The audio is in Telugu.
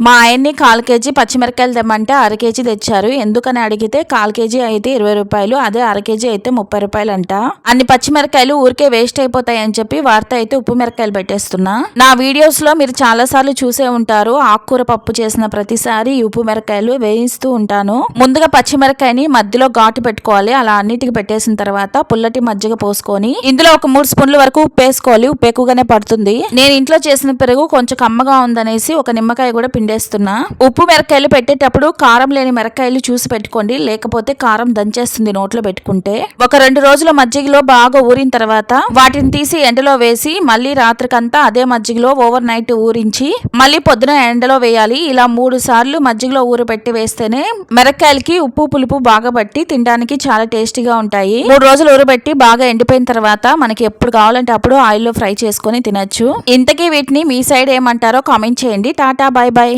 మా ఆయన్ని 1/4 కేజీ పచ్చిమిరకాయలు తెమ్మంటే 1/2 కేజీ తెచ్చారు. ఎందుకని అడిగితే 1/4 కేజీ అయితే 20 రూపాయలు, అదే 1/2 కేజీ అయితే 30 రూపాయలు అంట. అన్ని పచ్చిమిరకాయలు ఊరికే వేస్ట్ అయిపోతాయని చెప్పి వారితో అయితే ఉప్పు మిరకాయలు పెట్టేస్తున్నా. నా వీడియోస్ లో మీరు చాలా సార్లు చూసే ఉంటారు. ఆకుకూర పప్పు చేసిన ప్రతిసారి ఈ ఉప్పు మిరకాయలు వేయిస్తూ ఉంటాను. ముందుగా పచ్చిమిరకాయని మధ్యలో ఘాటు పెట్టుకోవాలి. అలా అన్నిటికి పెట్టేసిన తర్వాత పుల్లటి మజ్జిగ పోసుకొని ఇందులో ఒక 3 స్పూన్ల వరకు ఉప్పు వేసుకోవాలి. ఉప్పు ఎక్కువగానే పడుతుంది. నేను ఇంట్లో చేసిన పెరుగు కొంచెం కమ్మగా ఉందనేసి ఒక నిమ్మకాయ కూడా పిండేస్తున్నా. ఉప్పు మిరకాయలు పెట్టేటప్పుడు కారం లేని మిరకాయలు చూసి పెట్టుకోండి, లేకపోతే కారం దంచేస్తుంది నోట్లో పెట్టుకుంటే. ఒక 2 రోజుల మజ్జిగలో బాగా ఊరిన తర్వాత వాటిని తీసి ఎండలో వేసి మళ్ళీ రాత్రికంతా అదే మజ్జిగలో ఓవర్ నైట్ ఊరించి మళ్ళీ పొద్దున ఎండలో వేయాలి. ఇలా 3 సార్లు మజ్జిగలో ఊరపెట్టి వేస్తేనే మిరకాయలకి ఉప్పు పులుపు బాగా పట్టి తినడానికి చాలా టేస్టీగా ఉంటాయి. 3 రోజులు ఊరబెట్టి బాగా ఎండిపోయిన తర్వాత మనకి ఎప్పుడు కావాలంటే అప్పుడు ఆయిల్లో ఫ్రై చేసుకొని తినొచ్చు. ఇంతకీ వీటిని మీ సైడ్ ఏమంటారో కామెంట్ చేయండి. Tata, by by.